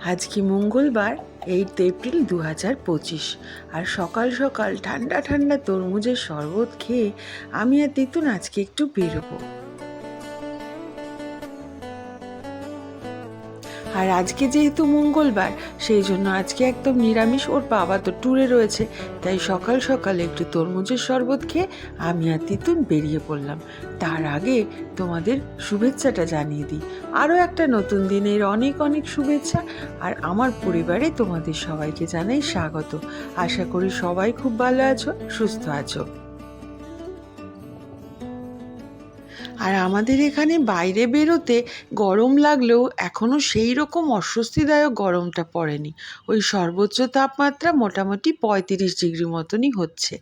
আজকে মঙ্গলবার 8 এপ্রিল 2025। আর সকাল সকাল ঠান্ডা ঠান্ডা তরমুজের শরবত খেয়ে আমি আর তিতুন আজকে একটু বেরোবো। আর আজকে যেহেতু মঙ্গলবার, সেই জন্য আজকে একদম নিরামিষ। ওর বাবা তো ট্যুরে রয়েছে, তাই সকাল সকাল একটু তরমুজের শরবত খেয়ে আমি আর তিতুন বেরিয়ে পড়লাম। তার আগে তোমাদের শুভেচ্ছাটা জানিয়ে দিই, আরও একটা নতুন দিনের অনেক অনেক শুভেচ্ছা। আর আমার পরিবারে তোমাদের সবাইকে জানাই স্বাগত। আশা করি সবাই খুব ভালো আছো, সুস্থ আছো। আর আমাদের এখানে বাইরে বেরোতে গরম লাগলেও এখনও সেই রকম অস্বস্তিদায়ক গরমটা পড়েনি। ওই সর্বোচ্চ তাপমাত্রা মোটামুটি 35 ডিগ্রি মতনই হচ্ছে।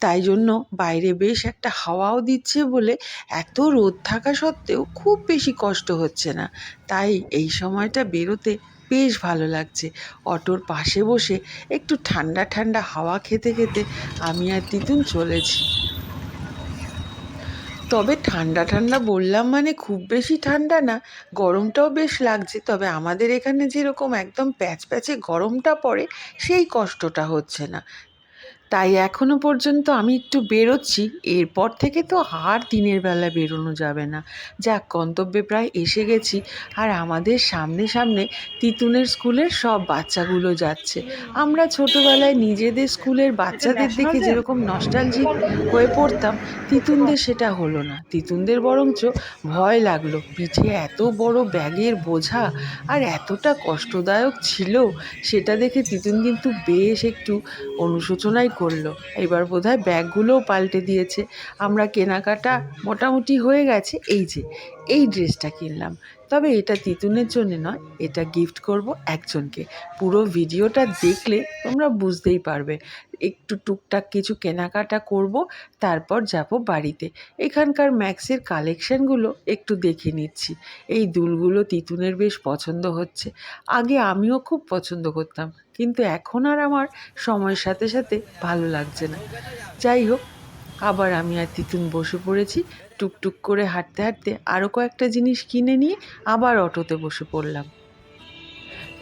তাই জন্য বাইরে বেশ একটা হাওয়াও দিচ্ছে বলে এত রোদ থাকা সত্ত্বেও খুব বেশি কষ্ট হচ্ছে না। তাই এই সময়টা বেরোতে বেশ ভালো লাগছে। অটোর পাশে বসে একটু ঠান্ডা ঠান্ডা হাওয়া খেতে খেতে আমি আর তিতুন চলেছি। তবে ঠান্ডা ঠান্ডা বললাম মানে খুব বেশি ঠান্ডা না, গরমটাও বেশ লাগছে। তবে আমাদের এখানে যেরকম একদম প্যাচপ্যাচে গরমটা পড়ে, সেই কষ্টটা হচ্ছে না। তাই এখনো পর্যন্ত আমি একটু বেরোচ্ছি। এরপর থেকে তো আর দিনের বেলা বেরোনো যাবে না। যাক, গন্তব্যে প্রায় এসে গেছি। আর আমাদের সামনে সামনে তিতুনের স্কুলের সব বাচ্চাগুলো যাচ্ছে। আমরা ছোটবেলায় নিজেদের স্কুলের বাচ্চাদের দেখে যেরকম নস্টালজিক হয়ে পড়তাম, তিতুনদের সেটা হলো না। তিতুনদের বরঞ্চ ভয় লাগলো। পিঠে এত বড় ব্যাগের বোঝা আর এতটা কষ্টদায়ক ছিল, সেটা দেখে তিতুন কিন্তু বেশ একটু অনুশোচনাই করলো। এবার বোধহয় ব্যাগগুলোও পাল্টে দিয়েছে। আমরা কেনাকাটা মোটামুটি হয়ে গেছে। এই যে এই ড্রেসটা কিনলাম, তবে এটা তিতুনের জন্য নয়, এটা গিফট করব একজনকে। পুরো ভিডিওটা দেখলে তোমরা বুঝতেই পারবে। একটু টুকটাক কিছু কেনাকাটা করব, তারপর যাব বাড়িতে। এখানকার ম্যাক্সের কালেকশানগুলো একটু দেখে নিচ্ছি। এই দুলগুলো তিতুনের বেশ পছন্দ হচ্ছে। আগে আমিও খুব পছন্দ করতাম, কিন্তু এখন আর আমার সময়ের সাথে সাথে ভালো লাগছে না। যাই হোক, আবার আমি আর তিতুন বসে পড়েছি। টুকটুক করে হাঁটতে হাঁটতে আরও কয়েকটা জিনিস কিনে নিয়ে আবার অটোতে বসে পড়লাম।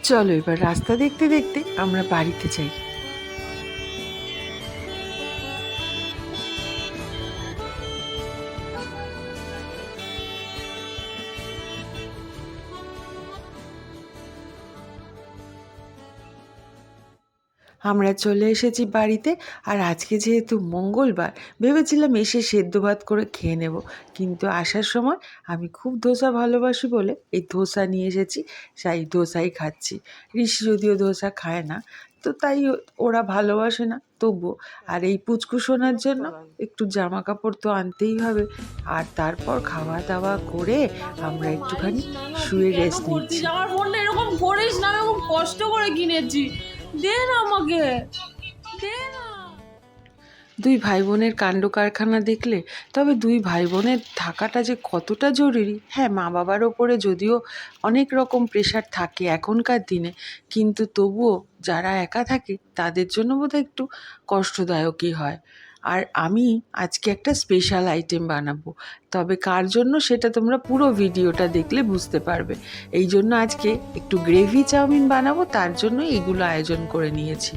চলো এবার রাস্তা দেখতে দেখতে আমরা বাড়িতে যাই। আমরা চলে এসেছি বাড়িতে। আর আজকে যেহেতু মঙ্গলবার, ভেবেছিলাম এসে সেদ্ধ ভাত করে খেয়ে নেব, কিন্তু আসার সময় আমি খুব ধোসা ভালোবাসি বলে এই ধোসা নিয়ে এসেছি। সেই ধোসাই খাচ্ছি। ঋষি যদিও ধোসা খায় না, তো তাই ওরা ভালোবাসে না তবুও। আর এই পুচকু সোনার জন্য একটু জামা কাপড় তো আনতেই হবে। আর তারপর খাওয়া দাওয়া করে আমরা একটুখানি শুয়ে রেস্ট নিচ্ছি। আমার ফোনটা এরকম করিস না, আমি খুব কষ্ট করে কিনেছি। দে না আমাকে, দে না। দুই ভাই বোনের কাণ্ড কারখানা দেখলে তবে দুই ভাই বোনের থাকাটা যে কতটা জরুরি। হ্যাঁ, মা বাবার ওপরে যদিও অনেক রকম প্রেশার থাকে এখনকার দিনে, কিন্তু তবুও যারা একা থাকে তাদের জন্য বোধহয় একটু কষ্টদায়কই হয়। আর আমি আজকে একটা স্পেশাল আইটেম বানাবো, তবে কার জন্য সেটা তোমরা পুরো ভিডিওটা দেখলে বুঝতে পারবে। এই জন্য আজকে একটু গ্রেভি চাউমিন বানাবো, তার জন্য এগুলো আয়োজন করে নিয়েছি।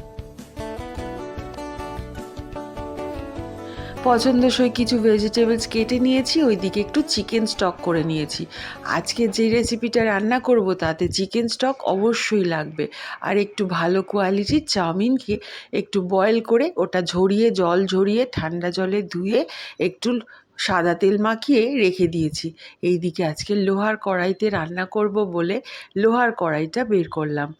পছন্দসই কিছু ভেজিটেবলস কেটে নিয়েছি, ওইদিকে একটু চিকেন স্টক করে নিয়েছি। আজকে যে রেসিপিটা রান্না করব তাতে চিকেন স্টক অবশ্যই লাগবে। আর একটু ভালো কোয়ালিটির চাউমিনকে একটু বয়েল করে ওটা ঝরিয়ে, জল ঝরিয়ে ঠান্ডা জলে ধুয়ে একটু সাদা তেল মাখিয়ে রেখে দিয়েছি। এইদিকে আজকে লোহার কড়াইতে রান্না করব বলে লোহার কড়াইটা বের করলাম।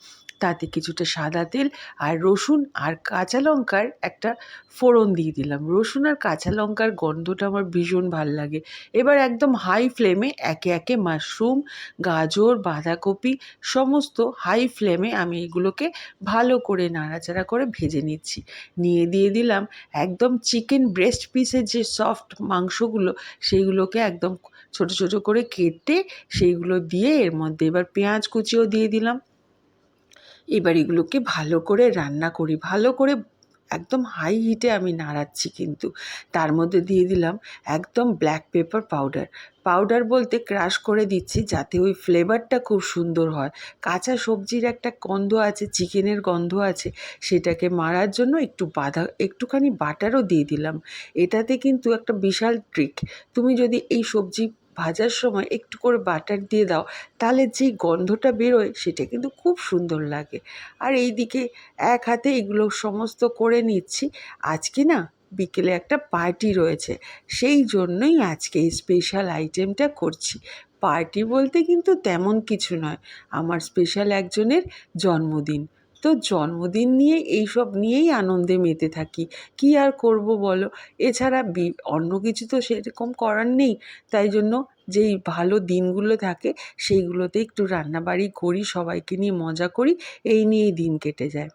তাতে কিছুটা সাদা তেল আর রসুন আর কাঁচা লঙ্কার একটা ফোড়ন দিয়ে দিলাম। রসুন আর কাঁচা লঙ্কার গন্ধটা আমার ভীষণ ভাল লাগে। এবার একদম হাই ফ্লেমে একে একে মাশরুম, গাজর, বাঁধাকপি সমস্ত হাই ফ্লেমে আমি এগুলোকে ভালো করে নাড়াচাড়া করে ভেজে নিচ্ছি। নিয়ে দিয়ে দিলাম একদম চিকেন ব্রেস্ট পিসের যে সফট মাংসগুলো, সেইগুলোকে একদম ছোট ছোট করে কেটে সেইগুলো দিয়ে এর মধ্যে এবার পেঁয়াজ কুচিও দিয়ে দিলাম। এবার এগুলোকে ভালো করে রান্না করি, ভালো করে একদম হাই হিটে আমি নাড়াচ্ছি, কিন্তু তার মধ্যে দিয়ে দিলাম একদম ব্ল্যাক পেপার পাউডার বলতে ক্রাশ করে দিচ্ছি, যাতে ওই ফ্লেভারটা খুব সুন্দর হয়। কাঁচা সবজির একটা গন্ধ আছে, চিকেনের গন্ধ আছে, সেটাকে মারার জন্য একটুখানি বাটারও দিয়ে দিলাম। এটাতে কিন্তু একটা বিশাল ট্রিক। তুমি যদি এই সবজি ভাজার সময় একটু করে বাটার দিয়ে দাও, তাহলে যেই গন্ধটা বেরোয় সেটা কিন্তু খুব সুন্দর লাগে। আর এইদিকে এক হাতে এগুলো সমস্ত করে নিচ্ছি। আজকে না বিকেলে একটা পার্টি রয়েছে, সেই জন্যই আজকে এই স্পেশাল আইটেমটা করছি। পার্টি বলতে কিন্তু তেমন কিছু নয়, আমার স্পেশাল একজনের জন্মদিন। তো জন্মদিন নিয়ে এইসব নিয়েই আনন্দে মেতে থাকি। কি আর করব বলো, এছাড়া অন্য কিছু তো সেরকম করার নেই। তাই জন্য যেই ভালো দিনগুলো থাকে সেইগুলোতে একটু রান্নাবাড়ি করি, সবাইকে নিয়ে মজা করি, এই নিয়েই দিন কেটে যায়।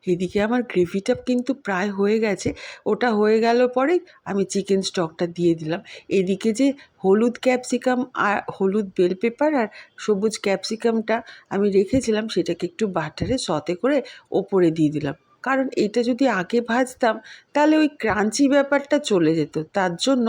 এদিকে আমার গ্রেভিটা কিন্তু প্রায় হয়ে গেছে। ওটা হয়ে গেল পরে আমি চিকেন স্টকটা দিয়ে দিলাম। এদিকে যে হলুদ ক্যাপসিকাম আর হলুদ বেল পেপার আর সবুজ ক্যাপসিকামটা আমি রেখেছিলাম, সেটাকে একটু বাটারে সতে করে ওপরে দিয়ে দিলাম। কারণ এটা যদি আগে ভাজতাম তাহলে ওই ক্রাঞ্চি ব্যাপারটা চলে যেত, তার জন্য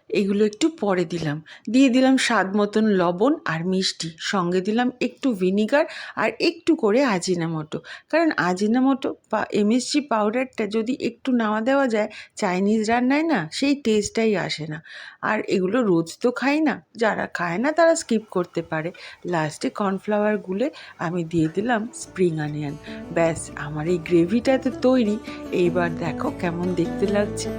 এগুলো একটু পরে দিলাম। দিয়ে দিলাম স্বাদ মতন লবণ আর মিষ্টি, সঙ্গে দিলাম একটু ভিনিগার আর একটু করে আজিনামোটো। কারণ আজিনামোটো বা এমএসজি পাউডারটা যদি একটু নাওয়া দেওয়া যায় চাইনিজ রান্নায়, না সেই টেস্টটাই আসে না। আর এগুলো রোজ তো খাই না, যারা খায় না তারা স্কিপ করতে পারে। লাস্টে কর্নফ্লাওয়ার গুলে আমি দিয়ে দিলাম স্প্রিং অনিয়ন। ব্যাস, আমার এই গ্রেভিটা তো তৈরি। এইবার দেখো কেমন দেখতে লাগছে।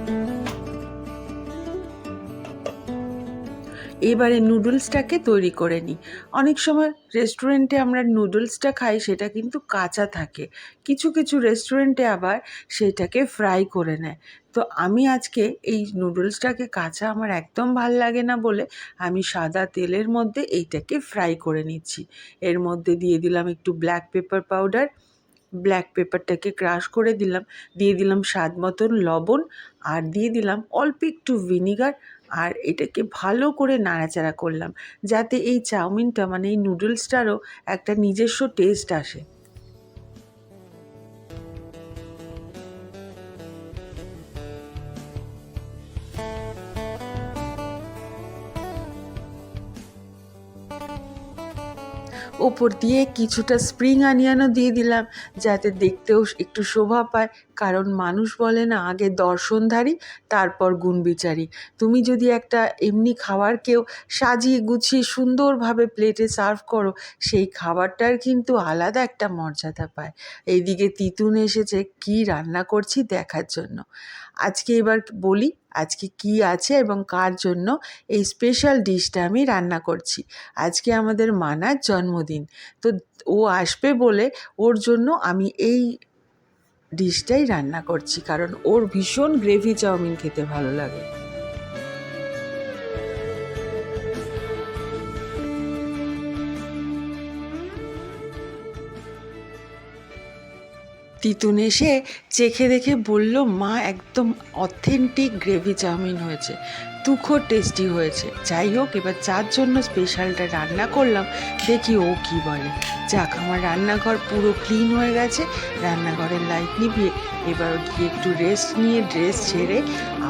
এবারে নুডলসটাকে তৈরি করে নিই। অনেক সময় রেস্টুরেন্টে আমরা নুডলসটা খাই, সেটা কিন্তু কাঁচা থাকে। কিছু কিছু রেস্টুরেন্টে আবার সেটাকে ফ্রাই করে নেয়। তো আমি আজকে এই নুডলসটাকে কাঁচা আমার একদম ভাল লাগে না বলে আমি সাদা তেলের মধ্যে এইটাকে ফ্রাই করে নিচ্ছি। এর মধ্যে দিয়ে দিলাম একটু ব্ল্যাক পেপার পাউডার, ব্ল্যাক পেপারটাকে ক্রাশ করে দিলাম, দিয়ে দিলাম স্বাদ মতন লবণ, আর দিয়ে দিলাম অল্প একটু ভিনিগার। আর এটাকে ভালো করে নাড়াচাড়া করলাম, যাতে এই চাউমিনটা মানে এই নুডলসটারও একটা নিজস্ব টেস্ট আসে। ওপর দিয়ে কিছুটা স্প্রিং অনিয়নও দিয়ে দিলাম, যাতে দেখতেও একটু শোভা পায়। কারণ মানুষ বলে না, আগে দর্শনধারী তারপর গুণবিচারী। তুমি যদি একটা এমনি খাবারকেও সাজিয়ে গুছিয়ে সুন্দরভাবে প্লেটে সার্ভ করো, সেই খাবারটার কিন্তু আলাদা একটা মর্যাদা পায়। এইদিকে তিতুন এসেছে কি রান্না করছি দেখার জন্য। আজকে এবার বলি আজকে কি আছে এবং কার জন্য এই স্পেশাল ডিশটা আমি রান্না করছি। আজকে আমাদের মানার জন্মদিন, তো ও আসবে বলে ওর জন্য আমি এই ডিশটাই রান্না করছি, কারণ ওর ভীষণ গ্রেভি চাউমিন খেতে ভালো লাগে। তিতুন এসে চেখে দেখে বলল, মা একদম অথেন্টিক গ্রেভি চাউমিন হয়েছে, তুখোর টেস্টি হয়েছে। যাই হোক, এবার যার জন্য স্পেশালটা রান্না করলাম, দেখি ও কি বলে। যাক, আমার রান্নাঘর পুরো ক্লিন হয়ে গেছে। রান্নাঘরের লাইট নিভিয়ে এবার গিয়ে একটু রেস্ট নিয়ে ড্রেস ছেড়ে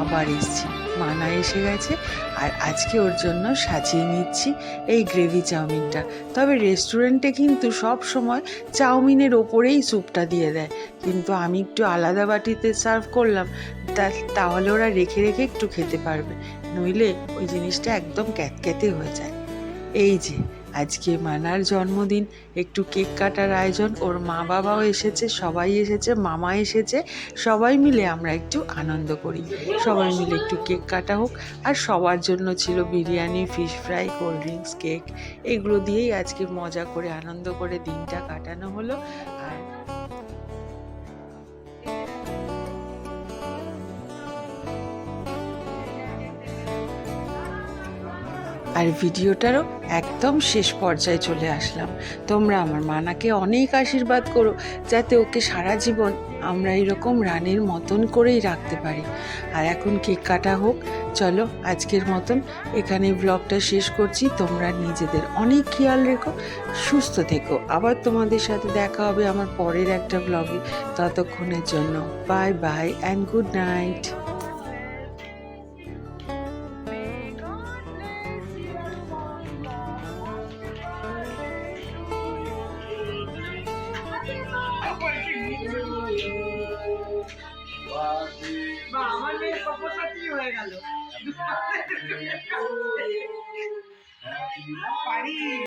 আবার এসছি। মানা এসে গেছে, আর আজকে ওর জন্য সাজিয়ে নিচ্ছি এই গ্রেভি চাউমিনটা। তবে রেস্টুরেন্টে কিন্তু সব সময় চাউমিনের ওপরেই স্যুপটা দিয়ে দেয়, কিন্তু আমি একটু আলাদা বাটিতে সার্ভ করলাম, তাহলে ওরা রেখে রেখে একটু খেতে পারবে, নইলে ওই জিনিসটা একদম ক্যাতক্যাতে হয়ে যায়। এই যে আজকে মানার জন্মদিন, একটু কেক কাটার আয়োজন, ওর মা বাবাও এসেছে, সবাই এসেছে, মামা এসেছে, সবাই মিলে আমরা একটু আনন্দ করি। সবাই মিলে একটু কেক কাটা হোক। আর সবার জন্য ছিল biryani, fish fry, cold drinks, cake, এগুলো দিয়েই আজকে মজা করে আনন্দ করে দিনটা কাটানো হলো। আর আর ভিডিওটারও একদম শেষ পর্যায়ে চলে আসলাম। তোমরা আমার মানাকে অনেক আশীর্বাদ করো, যাতে ওকে সারা জীবন আমরা এরকম রানীর মতন করেই রাখতে পারি। আর এখন কেক কাটা হোক। চলো আজকের মতন এখানে ব্লগটা শেষ করছি। তোমরা নিজেদের অনেক খেয়াল রেখো, সুস্থ থেকো। আবার তোমাদের সাথে দেখা হবে আমার পরের একটা ব্লগে। ততক্ষণের জন্য bye bye and good night. আমার মেয়ের সব্যসাচী হয়ে গেল। পারি।